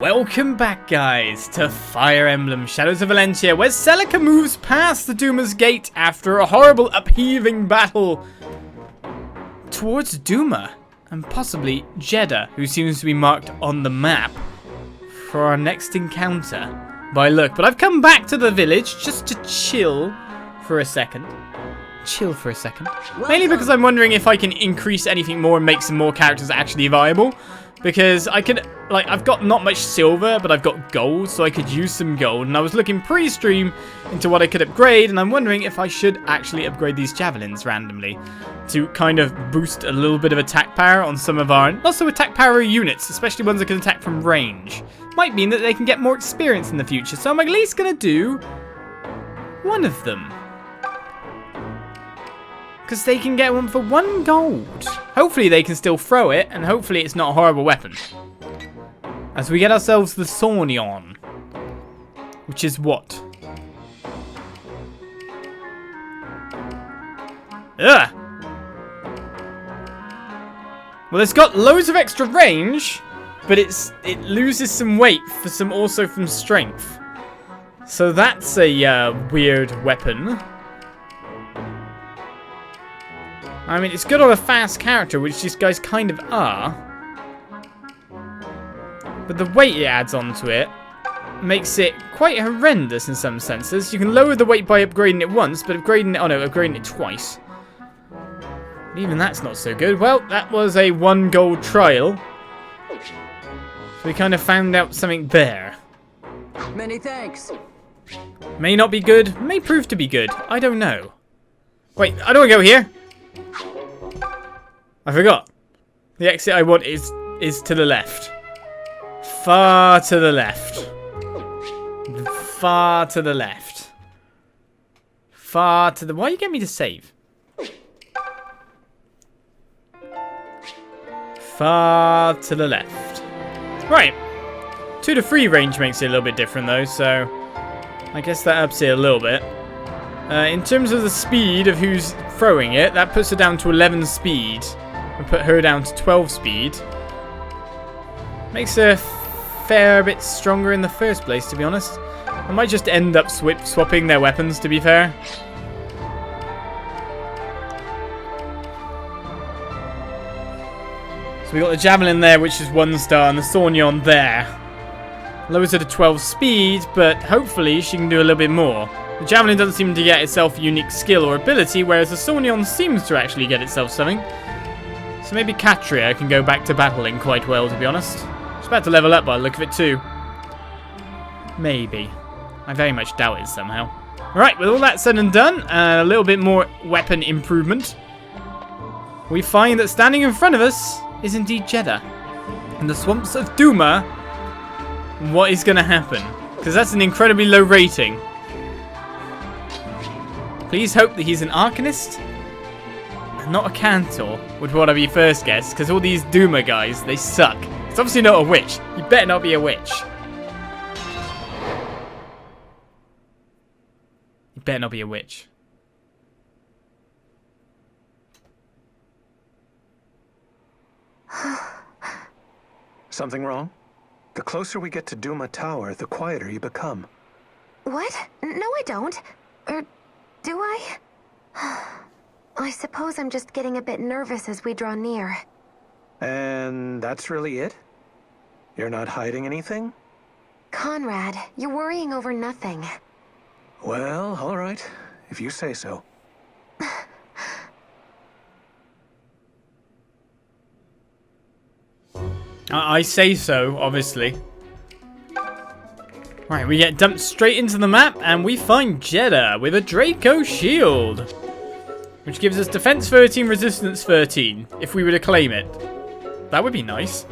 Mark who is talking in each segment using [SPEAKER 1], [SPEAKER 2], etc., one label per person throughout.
[SPEAKER 1] Welcome back, guys, to Fire Emblem Shadows of Valentia, where Celica moves past the Duma's gate after a horrible upheaving battle towards Duma, and possibly Jedah, who seems to be marked on the map for our next encounter by look. But I've come back to the village just to chill for a second. Mainly because I'm wondering if I can increase anything more and make some more characters actually viable. Because I could, I've got not much silver, but I've got gold, so I could use some gold. And I was looking pre-stream into what I could upgrade, and I'm wondering if I should actually upgrade these javelins randomly to kind of boost a little bit of attack power on some of our, also attack power units, especially ones that can attack from range. Might mean that they can get more experience in the future, so I'm at least going to do one of them. Because they can get one for 1 gold. Hopefully they can still throw it, and hopefully it's not a horrible weapon. As we get ourselves the Sornion. Which is what? Ugh! Well, it's got loads of extra range, but it loses some weight for some, also from strength. So that's a weird weapon. I mean, it's good on a fast character, which these guys kind of are. But the weight it adds onto it makes it quite horrendous in some senses. You can lower the weight by upgrading it once, but upgrading it twice. Even that's not so good. Well, that was a 1 gold trial. So we kind of found out something there.
[SPEAKER 2] Many thanks.
[SPEAKER 1] May not be good, may prove to be good. I don't know. Wait, I don't want to go here. I forgot. The exit I want is to the left. Far to the left. Far to the left. Far to the... Why you get me to save? Far to the left. Right. 2 to 3 range makes it a little bit different though, so I guess that ups it a little bit. In terms of the speed of who's throwing it, that puts her down to 11 speed. And put her down to 12 speed. Makes her a fair bit stronger in the first place, to be honest. I might just end up swapping their weapons, to be fair. So we got the Javelin there, which is 1 star, and the Sornion there. Lowers her to 12 speed, but hopefully she can do a little bit more. The Javelin doesn't seem to get itself a unique skill or ability, whereas the Sornion seems to actually get itself something. So maybe Katria can go back to battling quite well, to be honest. She's about to level up by the look of it too. Maybe. I very much doubt it somehow. Alright, with all that said and done, and a little bit more weapon improvement, we find that standing in front of us is indeed Jedah. In the Swamps of Duma, what is going to happen? Because that's an incredibly low rating. Please hope that he's an Arcanist. Not a Cantor, would want to be first guess, because all these Duma guys, they suck. It's obviously not a witch. You better not be a witch. You better not be a witch.
[SPEAKER 3] Something wrong? The closer we get to Duma Tower, the quieter you become.
[SPEAKER 4] What? No, I don't. Or do I? I suppose I'm just getting a bit nervous as we draw near.
[SPEAKER 3] And that's really it? You're not hiding anything?
[SPEAKER 4] Conrad, you're worrying over nothing.
[SPEAKER 3] Well, all right, if you say so.
[SPEAKER 1] I say so, obviously. Right, we get dumped straight into the map, and we find Jedah with a Draco shield. Which gives us defense 13, resistance 13, if we were to claim it. That would be nice.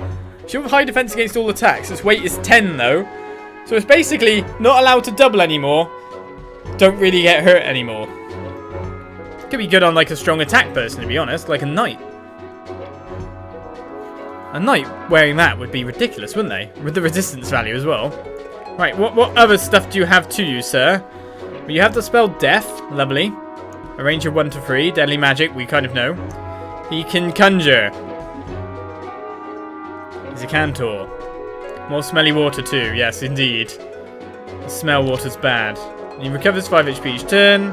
[SPEAKER 1] She'll have high defense against all attacks. Its weight is 10 though. So it's basically not allowed to double anymore. Don't really get hurt anymore. Could be good on like a strong attack person, to be honest, like a knight. A knight wearing that would be ridiculous, wouldn't they? With the resistance value as well. Right, what other stuff do you have to you, sir? Well, you have the spell Death. Lovely. A range of 1 to 3. Deadly magic, we kind of know. He can conjure. He's a Cantor. More smelly water too. Yes, indeed. The smell water's bad. He recovers 5 HP each turn.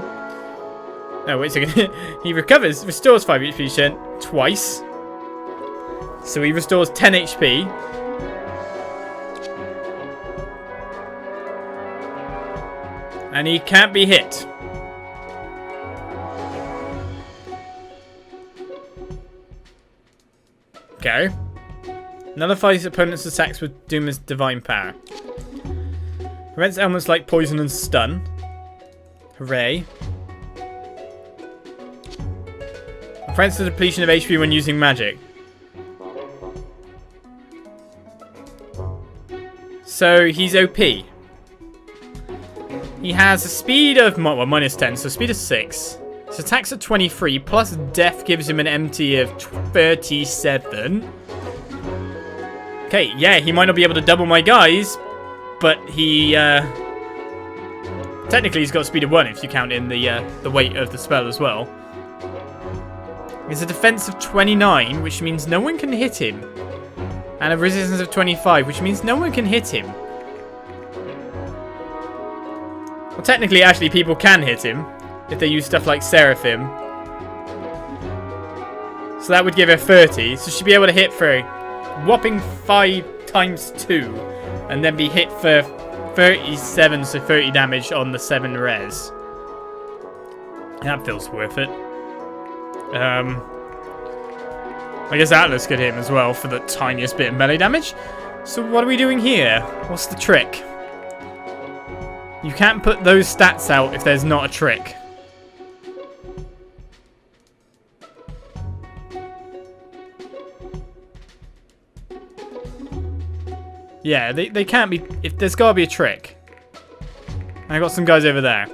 [SPEAKER 1] Oh, wait a second. He restores 5 HP each turn twice. So he restores 10 HP. And he can't be hit. Okay. Nullifies opponent's attacks with Duma's divine power. Prevents elements like poison and stun. Hooray. Prevents the depletion of HP when using magic. So he's OP. He has a speed of minus 10, so speed of 6. His attacks are 23, plus death gives him an MT of 37. Okay, yeah, he might not be able to double my guys, but he technically he's got a speed of 1 if you count in the weight of the spell as well. He has a defense of 29, which means no one can hit him. And a resistance of 25, which means no one can hit him. Well, technically, actually, people can hit him if they use stuff like Seraphim. So that would give her 30. So she'd be able to hit for a whopping 5 times 2. And then be hit for 37, so 30 damage on the 7 res. That feels worth it. I guess Atlas could hit him as well for the tiniest bit of melee damage. So what are we doing here? What's the trick? You can't put those stats out if there's not a trick. Yeah, they can't be... There's got to be a trick. I got some guys over there.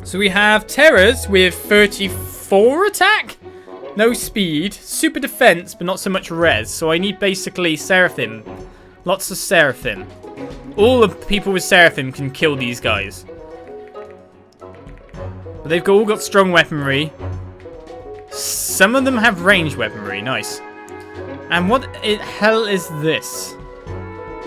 [SPEAKER 1] So we have Terrors with 34 attack? No speed. Super defense, but not so much res. So I need basically Seraphim. Lots of Seraphim. All the people with Seraphim can kill these guys. But they've all got strong weaponry. Some of them have ranged weaponry. Nice. And what the hell is this?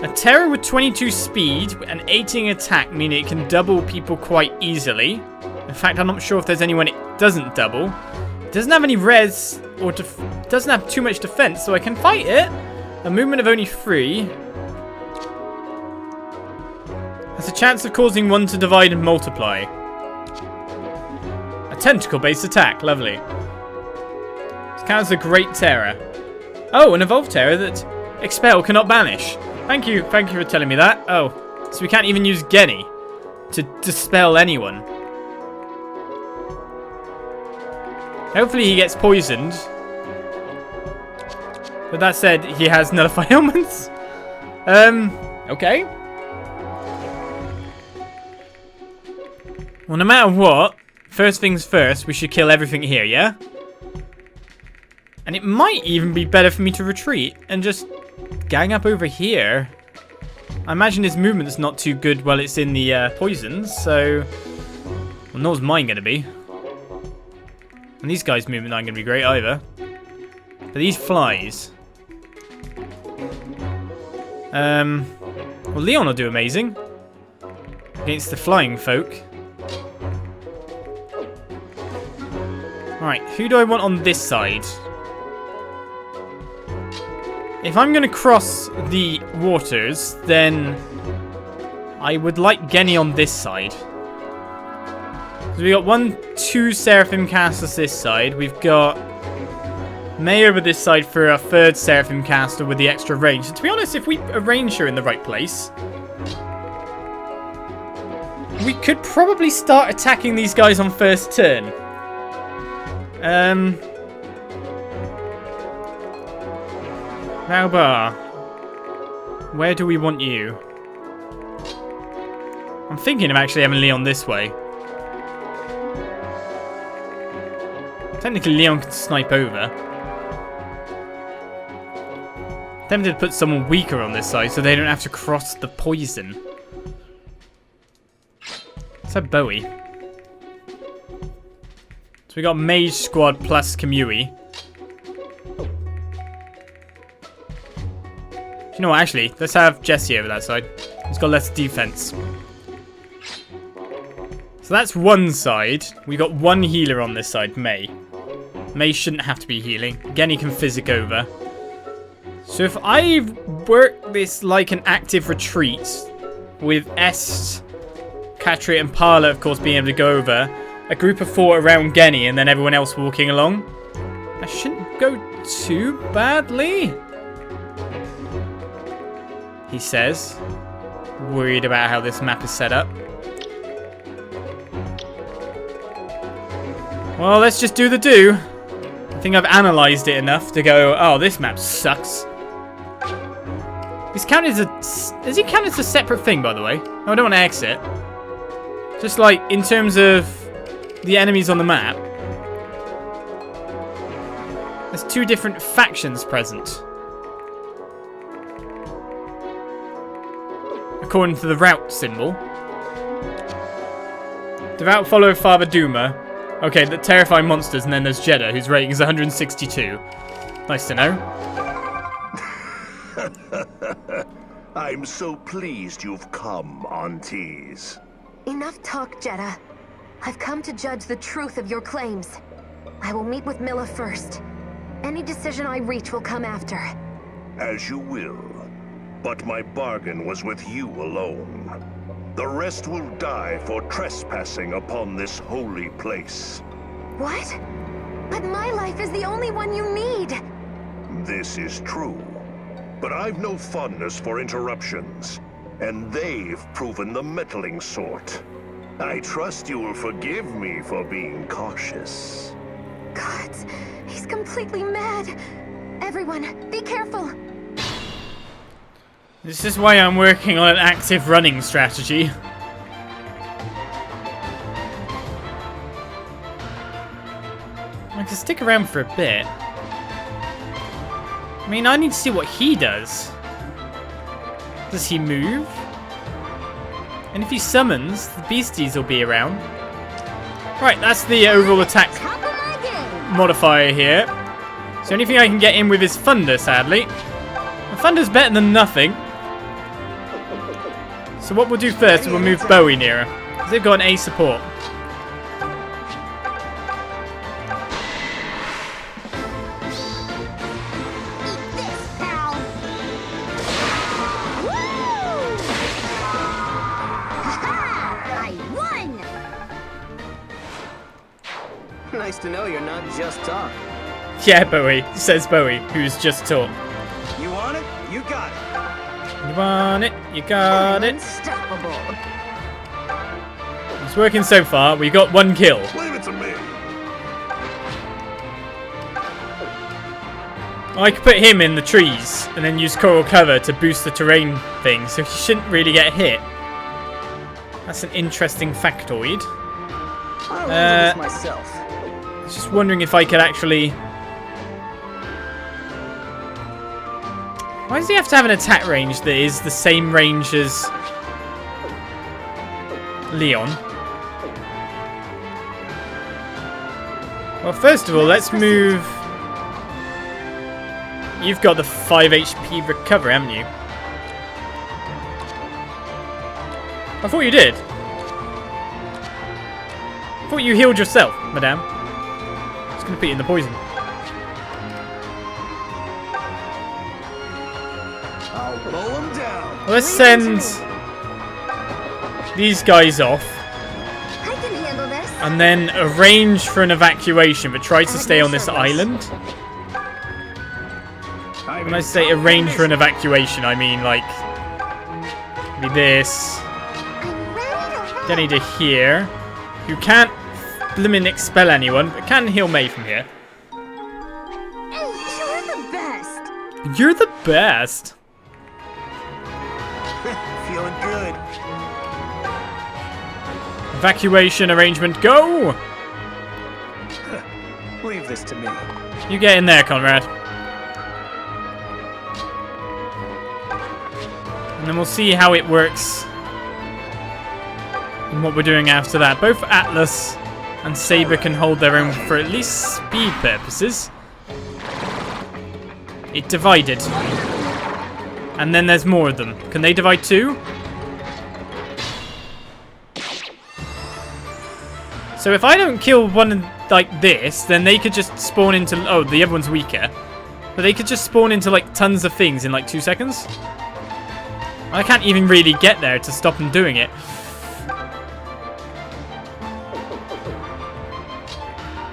[SPEAKER 1] A Terror with 22 speed and 18 attack, meaning it can double people quite easily. In fact, I'm not sure if there's anyone it doesn't double. It doesn't have any res, or doesn't have too much defense, so I can fight it. A movement of only 3. Has a chance of causing one to divide and multiply. A tentacle-based attack, lovely. This counts as a great Terror. Oh, an evolved Terror that Expel cannot banish. Thank you for telling me that. Oh, so we can't even use Genny to dispel anyone. Hopefully he gets poisoned. But that said, he has nullify ailments. Okay. Well, no matter what, first things first, we should kill everything here, yeah? And it might even be better for me to retreat and just gang up over here. I imagine his movement's not too good while it's in the poisons, so... Well, nor's mine gonna be. And these guys' movement aren't going to be great either. But these flies. Well, Leon will do amazing. Against the flying folk. Alright, who do I want on this side? If I'm going to cross the waters, then I would like Genny on this side. So we got 2 Seraphim casters this side. We've got May over this side for a 3rd Seraphim caster with the extra range. So to be honest, if we arrange her in the right place, we could probably start attacking these guys on first turn. Valbar, where do we want you? I'm thinking of actually having Leon this way. Technically, Leon can snipe over. Tempted to put someone weaker on this side so they don't have to cross the poison. Let's have Bowie. So we got Mage Squad plus Kamui. You know what, actually, let's have Jesse over that side. He's got less defense. So that's one side. We got one healer on this side, May. May shouldn't have to be healing. Again, he can physic over. So if I work this like an active retreat, with Est, Katri, and Parla, of course, being able to go over, a group of 4 around Genny, and then everyone else walking along, that shouldn't go too badly, he says, worried about how this map is set up. Well, let's just do the do. I think I've analysed it enough to go, oh, this map sucks. Does he count as a separate thing, by the way? No, I don't want to exit. Just like, in terms of the enemies on the map, there's 2 different factions present. According to the route symbol. Devout follower of Father Duma. Okay, the terrifying monsters, and then there's Jedah, whose rating is 162. Nice to know.
[SPEAKER 5] I'm so pleased you've come, aunties.
[SPEAKER 4] Enough talk, Jedah. I've come to judge the truth of your claims. I will meet with Milla first. Any decision I reach will come after.
[SPEAKER 5] As you will. But my bargain was with you alone. The rest will die for trespassing upon this holy place.
[SPEAKER 4] What? But my life is the only one you need.
[SPEAKER 5] This is true. But I've no fondness for interruptions. And they've proven the meddling sort. I trust you will forgive me for being cautious.
[SPEAKER 4] Gods, he's completely mad. Everyone, be careful.
[SPEAKER 1] This is why I'm working on an active running strategy. I can stick around for a bit. I mean, I need to see what he does. Does he move? And if he summons, the beasties will be around. Right, that's the overall attack modifier here. So the only thing I can get in with is Thunder, sadly. And Thunder's better than nothing. So what we'll do first is we'll move Bowie nearer. Because they've got an A support.
[SPEAKER 2] Nice to know you're not just talk.
[SPEAKER 1] Yeah, Bowie, says Bowie, who's just taught.
[SPEAKER 2] You want it? You got it.
[SPEAKER 1] You want it? You got it.
[SPEAKER 4] Unstoppable.
[SPEAKER 1] It's working so far. We got 1 kill.
[SPEAKER 5] Leave it to me.
[SPEAKER 1] I could put him in the trees and then use coral cover to boost the terrain thing, so he shouldn't really get hit. That's an interesting factoid.
[SPEAKER 2] I'll handle this myself.
[SPEAKER 1] I was just wondering if I could actually... Why does he have to have an attack range that is the same range as Leon? Well, first of all, let's move... You've got the 5 HP recovery, haven't you? I thought you did. I thought you healed yourself, madame. Just gonna put you in the poison.
[SPEAKER 2] I'll mow him down.
[SPEAKER 1] Well, let's send these guys off.
[SPEAKER 4] I can handle this.
[SPEAKER 1] And then arrange for an evacuation, but try to stay on this island. When I say arrange for an evacuation, I mean like maybe this.
[SPEAKER 4] I'm ready to
[SPEAKER 1] Getting to here. Who can't blimmin' expel anyone, but can heal May from here.
[SPEAKER 4] You're the best.
[SPEAKER 1] You're the best.
[SPEAKER 2] Feeling good.
[SPEAKER 1] Evacuation arrangement, go!
[SPEAKER 3] Leave this to me.
[SPEAKER 1] You get in there, Conrad. And then we'll see how it works and what we're doing after that. Both Atlas and Saber can hold their own for at least speed purposes. It divided. And then there's more of them. Can they divide too? So if I don't kill one like this, then they could just spawn into... Oh, the other one's weaker. But they could just spawn into like tons of things in like 2 seconds. I can't even really get there to stop them doing it.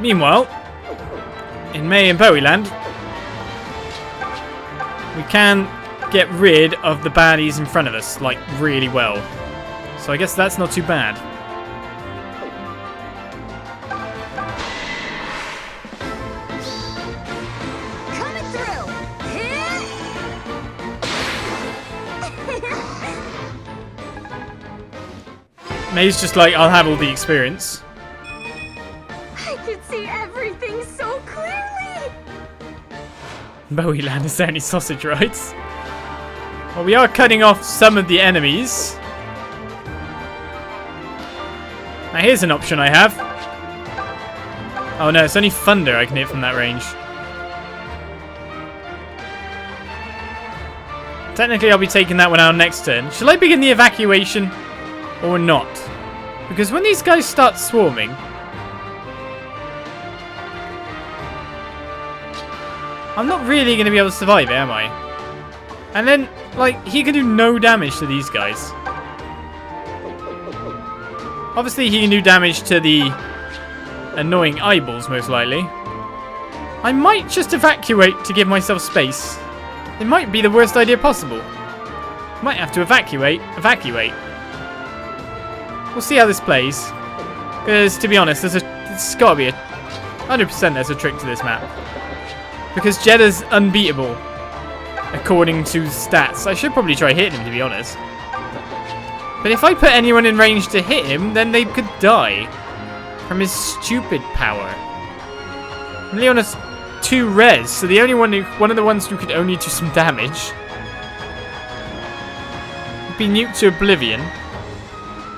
[SPEAKER 1] Meanwhile, in May and Bowie Land, we can get rid of the baddies in front of us, like, really well. So I guess that's not too bad.
[SPEAKER 4] Coming through.
[SPEAKER 1] May's just like, I'll have all the experience.
[SPEAKER 4] I can see everything so clearly.
[SPEAKER 1] Bowie Land, is there any sausage rights? Well, we are cutting off some of the enemies. Now here's an option I have. Oh no, it's only thunder I can hit from that range. Technically I'll be taking that one out next turn. Shall I begin the evacuation or not? Because when these guys start swarming... I'm not really going to be able to survive it, am I? And then, like, he can do no damage to these guys. Obviously, he can do damage to the annoying eyeballs, most likely. I might just evacuate to give myself space. It might be the worst idea possible. Might have to evacuate. We'll see how this plays. Because, to be honest, there's got to be 100% there's a trick to this map. Because Jedah's unbeatable, according to stats. I should probably try hitting him, to be honest. But if I put anyone in range to hit him, then they could die from his stupid power. Leona's 2 res, so the only one of the ones who could only do some damage would be nuked to oblivion.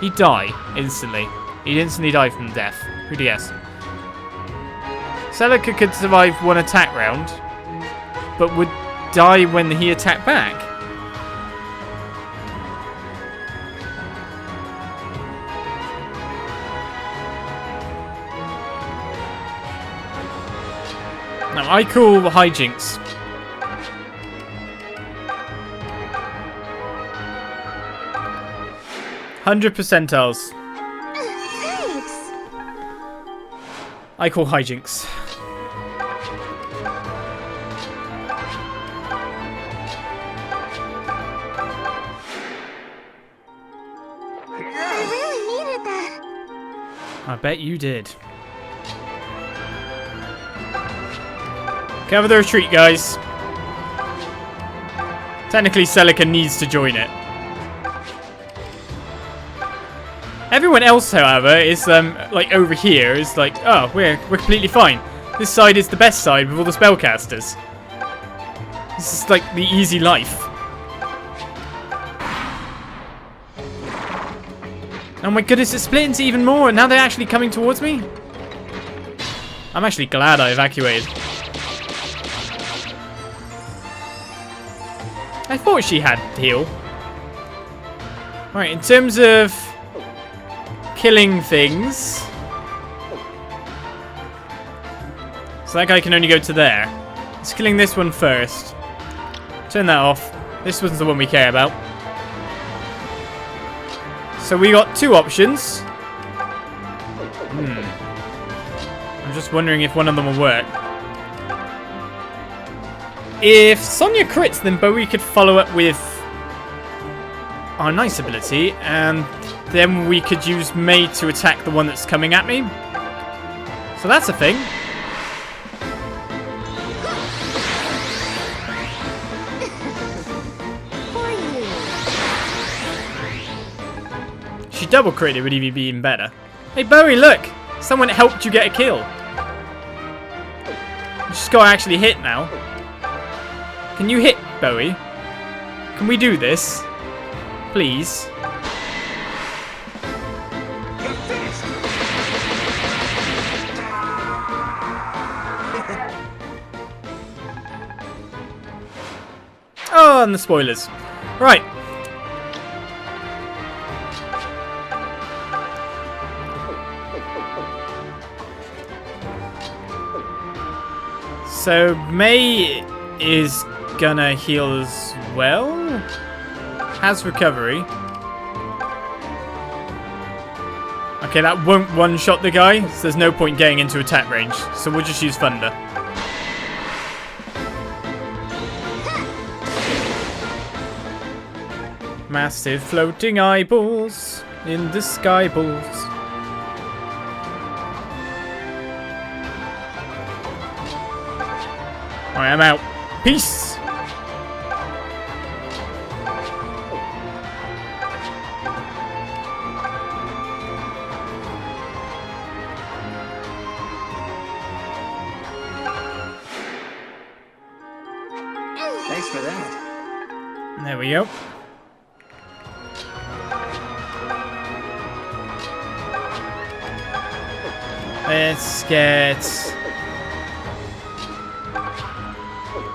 [SPEAKER 1] He'd die instantly. He'd instantly die from death. Who'd guess? Celica could survive 1 attack round, but would die when he attacked back. Now, I call hijinks. $100 percentiles.
[SPEAKER 4] Thanks.
[SPEAKER 1] I call hijinks.
[SPEAKER 4] I really needed that.
[SPEAKER 1] I bet you did. Cover the retreat, guys. Technically, Celica needs to join it. Everyone else, however, is like over here is like, oh, we're completely fine. This side is the best side with all the spellcasters. This is like the easy life. Oh my goodness, it's split into even more, and now they're actually coming towards me? I'm actually glad I evacuated. I thought she had heal. Alright, in terms of killing things. So that guy can only go to there. Let's killing this one first. Turn that off. This one's the one we care about. So we got 2 options. I'm just wondering if one of them will work. If Sonya crits, then Bowie could follow up with our nice ability, and then we could use May to attack the one that's coming at me. So that's a thing. If she double crit, it would even be even better. Hey Bowie, look! Someone helped you get a kill. You just gotta actually hit now. Can you hit, Bowie? Can we do this? Please. Oh, and the spoilers. Right. So May is gonna heal as well. Has recovery. Okay, that won't one-shot the guy, so there's no point getting into attack range. So we'll just use Thunder. Massive floating eyeballs in the sky balls. Alright, I'm out. Peace!
[SPEAKER 2] Thanks for that.
[SPEAKER 1] There we go. Let's get...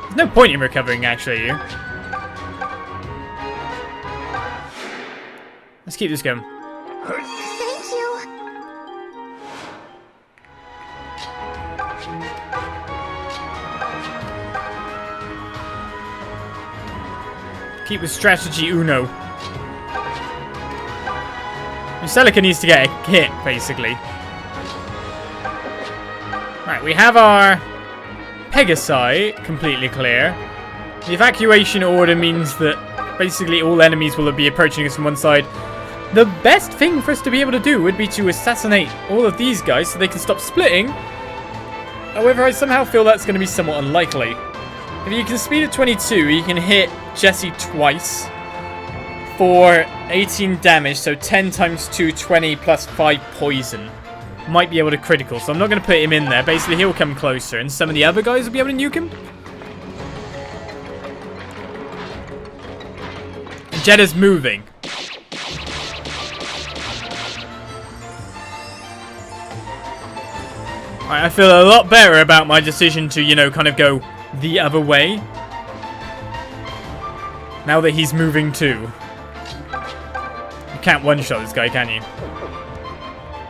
[SPEAKER 1] There's no point in recovering, actually. Let's keep this going.
[SPEAKER 4] Thank you.
[SPEAKER 1] Keep with strategy Uno. Celica needs to get a hit, basically. Right, we have our Pegasi completely clear. The evacuation order means that basically all enemies will be approaching us from one side. The best thing for us to be able to do would be to assassinate all of these guys so they can stop splitting. However, I somehow feel that's going to be somewhat unlikely. If you can speed at 22, you can hit Jesse twice for 18 damage, so 10 times 2, 20 plus 5 poison. Might be able to critical, so I'm not going to put him in there. Basically, he'll come closer, and some of the other guys will be able to nuke him. Jedah's moving. Right, I feel a lot better about my decision to, you know, kind of go the other way. Now that he's moving too. You can't one-shot this guy, can you?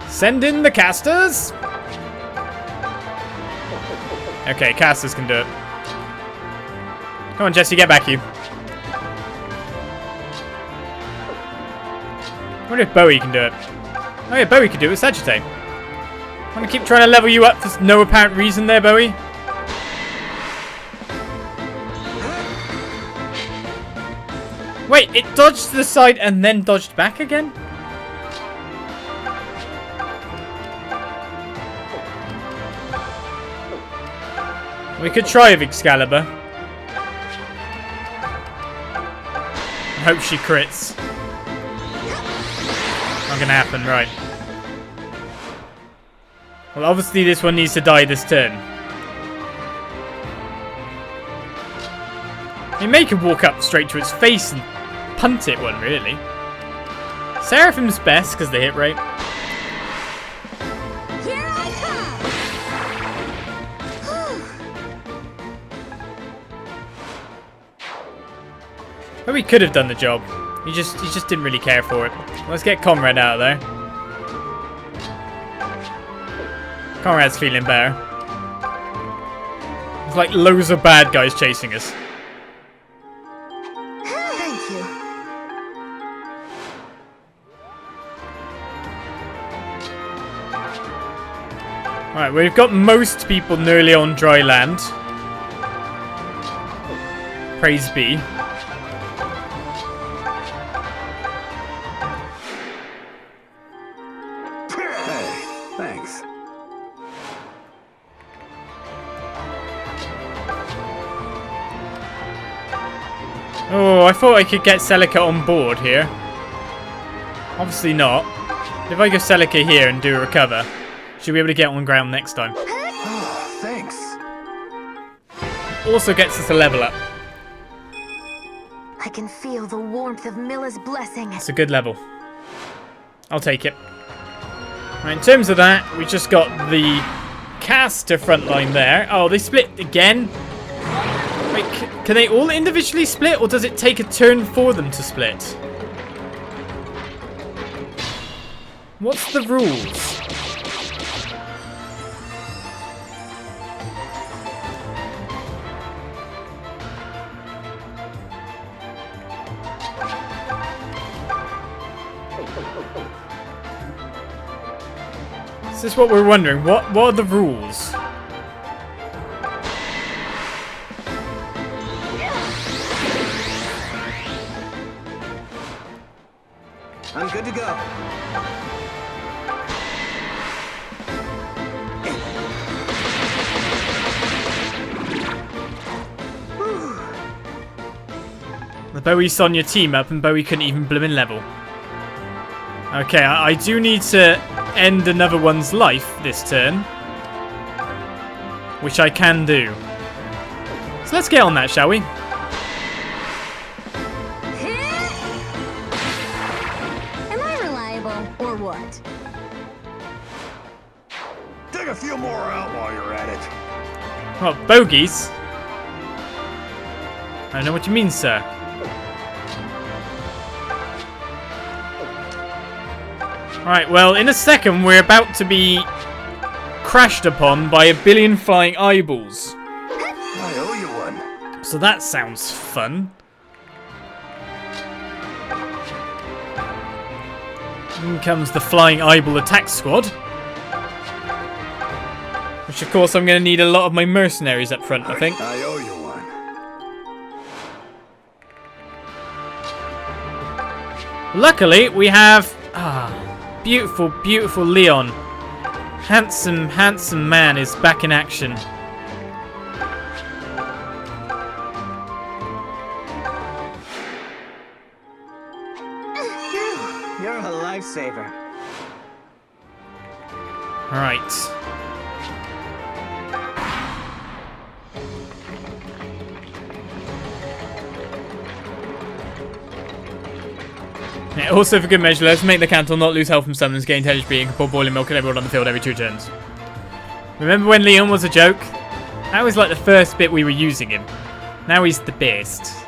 [SPEAKER 1] Send in the casters! Okay, casters can do it. Come on, Jesse, get back, you. I wonder if Bowie can do it. Oh yeah, Bowie can do it with Sagittarius. I'm gonna keep trying to level you up for no apparent reason there, Bowie. Wait, it dodged to the side and then dodged back again? We could try with Excalibur. I hope she crits. Not gonna happen, right. Well, obviously this one needs to die this turn. I mean, May could walk up straight to its face and punt it one, really. Seraphim's best because the hit rate.
[SPEAKER 4] Here I come.
[SPEAKER 1] But we could have done the job. He just didn't really care for it. Let's get Conrad out of there. Conrad's feeling better. There's like loads of bad guys chasing us.
[SPEAKER 4] Thank you.
[SPEAKER 1] Alright, we've got most people nearly on dry land. Praise be.
[SPEAKER 2] Hey, thanks.
[SPEAKER 1] Oh, I thought I could get Celica on board here. Obviously not. If I go Celica here and do a recover, she'll be able to get on ground next time.
[SPEAKER 2] Oh, thanks.
[SPEAKER 1] Also gets us a level up.
[SPEAKER 4] I can feel the warmth of Milla's blessing.
[SPEAKER 1] It's a good level. I'll take it. Right, in terms of that, we just got the caster frontline there. Oh, they split again? Wait, Wait, can they all individually split, or does it take a turn for them to split? What's the rules? This is what we're wondering. What are the rules?
[SPEAKER 2] I'm good to go.
[SPEAKER 1] The Bowie Sonya team up, and Bowie couldn't even bloom in level. Okay, I do need to end another one's life this turn, which I can do. So let's get on that, shall we?
[SPEAKER 6] Am I reliable, or what?
[SPEAKER 5] Dig a few more out while you're at it.
[SPEAKER 1] Well, bogeys? I don't know what you mean, sir. Alright, well, in a second, we're about to be crashed upon by a billion flying eyeballs.
[SPEAKER 5] I owe you one.
[SPEAKER 1] So that sounds fun. In comes the flying eyeball attack squad. Which, of course, I'm going to need a lot of my mercenaries up front, I think.
[SPEAKER 5] I owe you one.
[SPEAKER 1] Luckily, we have... beautiful, beautiful Leon. Handsome, handsome man is back in action.
[SPEAKER 2] You're a lifesaver.
[SPEAKER 1] Alright. Yeah, also, for good measure, let's make the Cantor not lose health from summons, gain intelligence being, and pour boiling milk at everyone on the field every 2 turns. Remember when Leon was a joke? That was like the first bit we were using him. Now he's the best.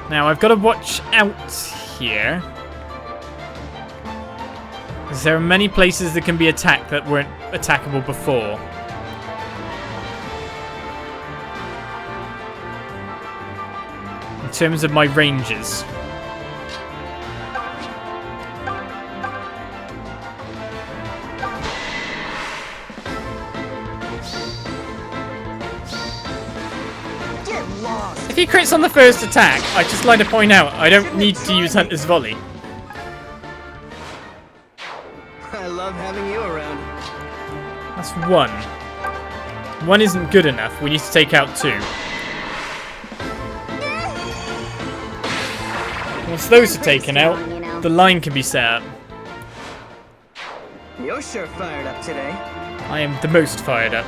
[SPEAKER 1] Now, I've got to watch out here. Because there are many places that can be attacked that weren't attackable before. In terms of my ranges.
[SPEAKER 2] Get lost.
[SPEAKER 1] If he crits on the first attack, I'd just like to point out, I don't need to use Hunter's Volley.
[SPEAKER 2] I love having you around.
[SPEAKER 1] That's 1. 1 isn't good enough, we need to take out 2. Once those are taken out, the line can be set up.
[SPEAKER 2] You're sure fired up today.
[SPEAKER 1] I am the most fired up.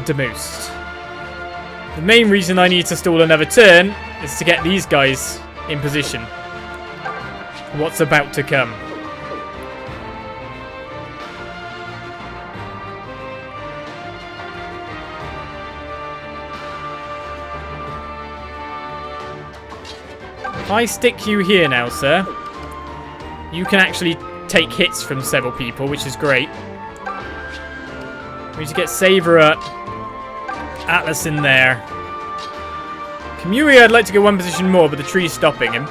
[SPEAKER 1] The most. The main reason I need to stall another turn is to get these guys in position. What's about to come. If I stick you here now, sir, you can actually take hits from several people, which is great. We need to get Saver up. Atlas in there. Kamui, I'd like to go 1 position more, but the tree's stopping him.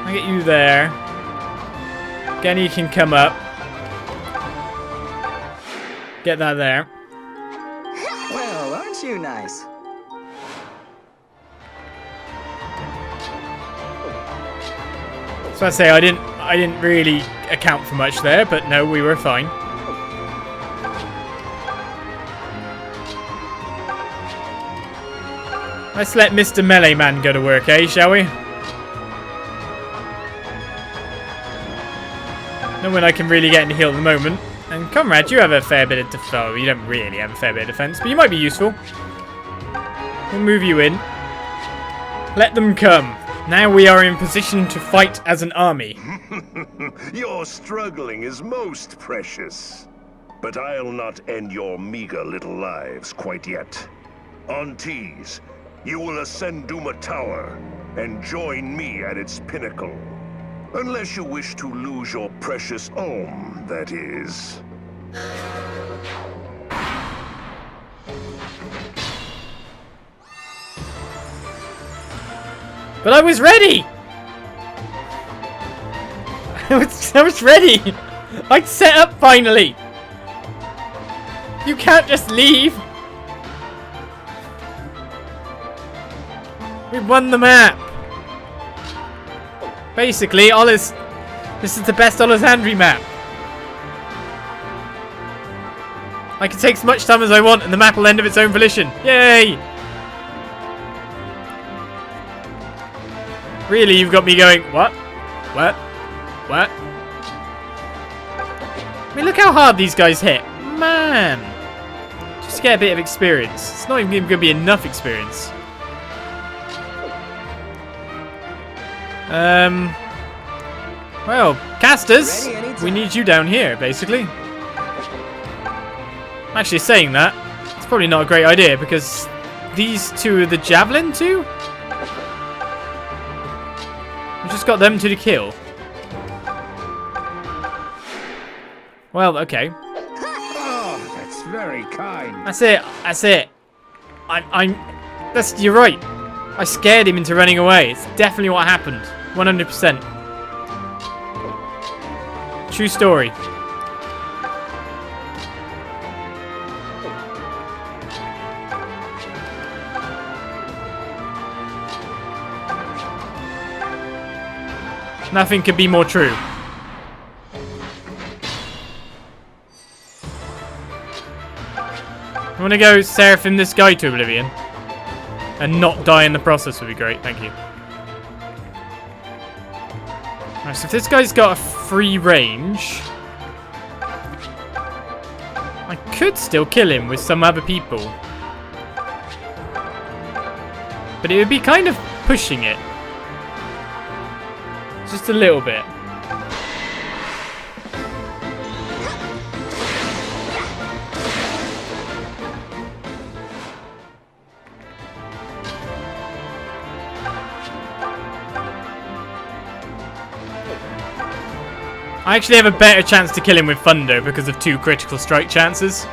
[SPEAKER 1] I get you there. Genny can come up. Get that there.
[SPEAKER 2] Well, aren't you nice?
[SPEAKER 1] So I say I didn't really account for much there, but no, we were fine. Let's let Mr. Melee Man go to work, eh, shall we? No one I can really get into heal at the moment. And Comrade, you have a fair bit of defense. Oh, you don't really have a fair bit of defense, but you might be useful. We'll move you in. Let them come. Now we are in position to fight as an army.
[SPEAKER 5] Your struggling is most precious. But I'll not end your meager little lives quite yet. On T's, you will ascend Duma Tower and join me at its pinnacle. Unless you wish to lose your precious ohm, that is.
[SPEAKER 1] But I was ready! I was ready! I'd set up finally! You can't just leave! We won the map! Basically, this is the best Olizandri map. I can take as much time as I want and the map will end of its own volition. Yay! Really, you've got me going, what? What? What? I mean, look how hard these guys hit. Man! Just to get a bit of experience. It's not even going to be enough experience. Well, casters, we need you down here, basically. Actually, saying that, it's probably not a great idea, because these two are the javelin two? We just got them two to kill. Well, okay.
[SPEAKER 2] Oh, that's very kind.
[SPEAKER 1] That's it. That's it. You're right. I scared him into running away. It's definitely what happened. 100%. True story. Nothing could be more true. I want to go Seraphim this guy to oblivion. And not die in the process would be great. Thank you. Alright, so if this guy's got a free range, I could still kill him with some other people. But it would be kind of pushing it. Just a little bit. I actually have a better chance to kill him with Thunder because of 2 critical strike chances.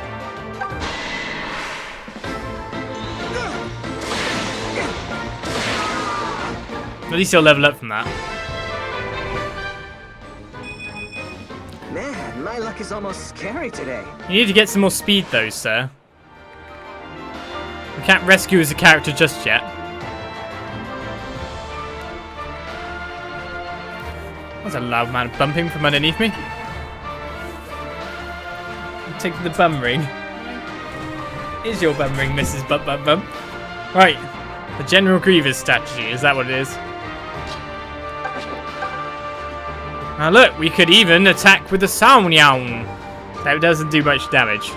[SPEAKER 1] At least he'll level up from that.
[SPEAKER 2] Man, my luck is almost scary today.
[SPEAKER 1] You need to get some more speed though, sir. We can't rescue as a character just yet. That's a loud man bumping from underneath me. I'll take the bum ring. Is your bum ring, Mrs. Bump Bump Bump? Right. The General Grievous statue, is that what it is? Now look, we could even attack with the Soundyawn. That doesn't do much damage.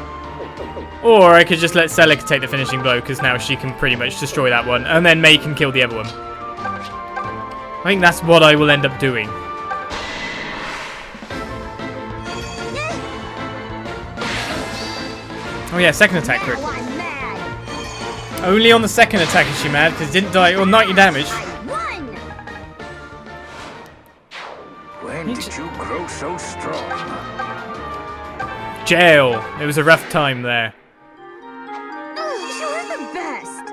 [SPEAKER 1] Or I could just let Celica take the finishing blow, because now she can pretty much destroy that one. And then May can kill the other one. I think that's what I will end up doing. Oh yeah, second attack crit. Only on the second attack is she mad, because it didn't die, or 90 damage.
[SPEAKER 2] When did you grow so strong?
[SPEAKER 1] Jail. It was a rough time there.
[SPEAKER 6] You're the best.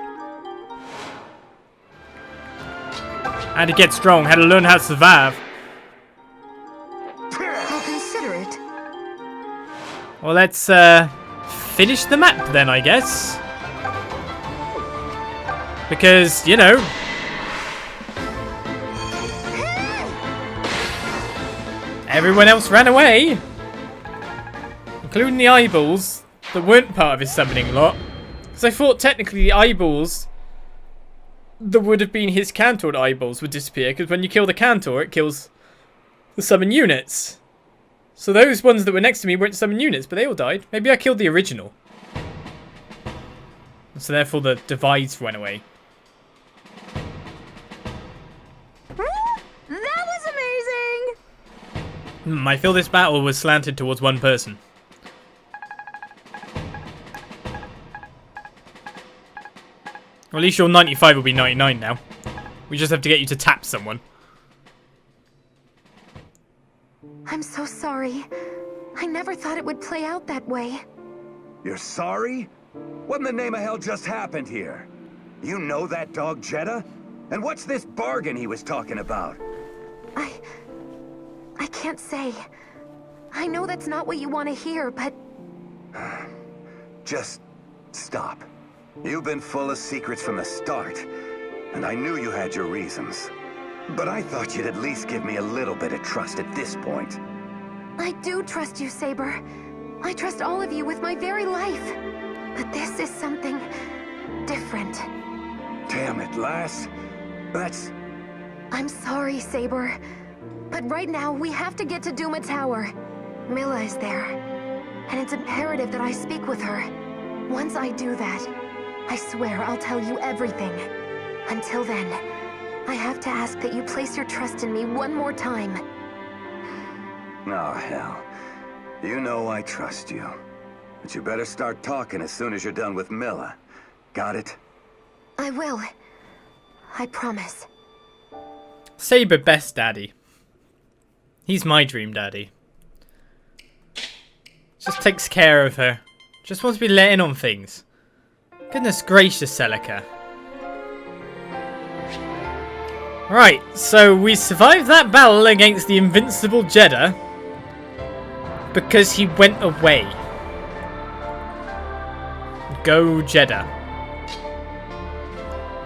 [SPEAKER 1] Had to get strong, had to learn how to survive.
[SPEAKER 4] I'll consider it.
[SPEAKER 1] Well, let's finish the map then, I guess. Because, you know, everyone else ran away. Including the eyeballs that weren't part of his summoning lot. Because I thought technically the eyeballs that would have been his Cantor eyeballs would disappear. Because when you kill the Cantor, it kills the summon units. So those ones that were next to me weren't summon units, but they all died. Maybe I killed the original. So therefore the divides went away.
[SPEAKER 6] That was amazing.
[SPEAKER 1] I feel this battle was slanted towards one person. Or at least your 95 will be 99 now. We just have to get you to tap someone.
[SPEAKER 4] I'm so sorry. I never thought it would play out that way.
[SPEAKER 7] You're sorry? What in the name of hell just happened here? You know that dog Jedah? And what's this bargain he was talking about?
[SPEAKER 4] I can't say. I know that's not what you want to hear, but...
[SPEAKER 7] Just stop. You've been full of secrets from the start, and I knew you had your reasons. But I thought you'd at least give me a little bit of trust at this point.
[SPEAKER 4] I do trust you, Saber. I trust all of you with my very life. But this is something different.
[SPEAKER 7] Damn it, lass. That's...
[SPEAKER 4] I'm sorry, Saber. But right now, we have to get to Duma Tower. Milla is there. And it's imperative that I speak with her. Once I do that, I swear I'll tell you everything. Until then, I have to ask that you place your trust in me one more time.
[SPEAKER 7] Oh, hell. You know I trust you. But you better start talking as soon as you're done with Milla. Got it?
[SPEAKER 4] I will. I promise.
[SPEAKER 1] Saber best daddy. He's my dream daddy. Just takes care of her. Just wants to be let in on things. Goodness gracious, Celica. Right, so we survived that battle against the Invincible Jedah because he went away. Go Jedah.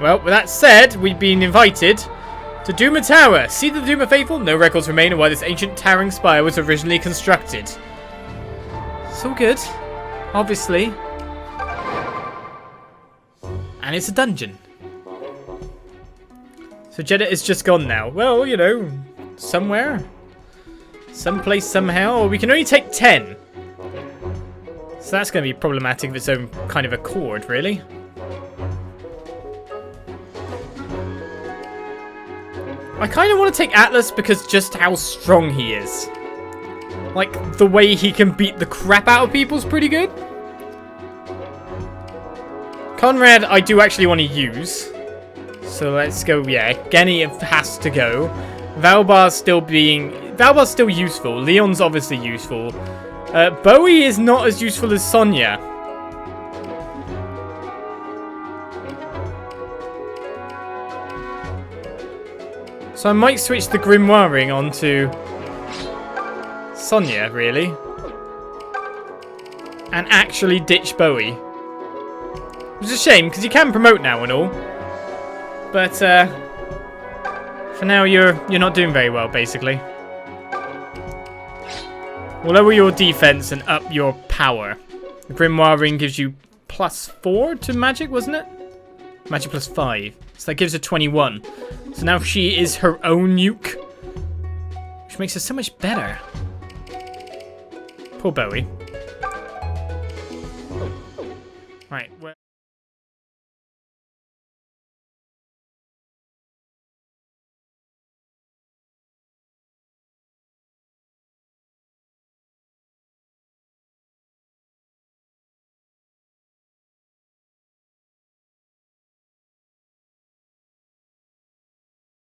[SPEAKER 1] Well, with that said, we've been invited to Duma Tower. See the Duma faithful? No records remain of why this ancient towering spire was originally constructed. It's all good, obviously. And it's a dungeon. So Jedah is just gone now. Well, you know, somewhere. Someplace, somehow. Or we can only take 10. So that's going to be problematic of its own kind of accord, really. I kind of want to take Atlas because just how strong he is. Like, the way he can beat the crap out of people is pretty good. Conrad, I do actually want to use. So let's go, yeah. Genny has to go. Valbar's still useful. Leon's obviously useful. Bowie is not as useful as Sonya. So I might switch the Grimoire ring onto Sonya, really. And actually ditch Bowie. Which is a shame, because you can promote now and all. But, for now you're not doing very well, basically. We'll lower your defense and up your power. The Grimoire ring gives you +4 to magic, wasn't it? Magic +5. So that gives her 21. So now she is her own nuke. Which makes her so much better. Poor Bowie. Right, well...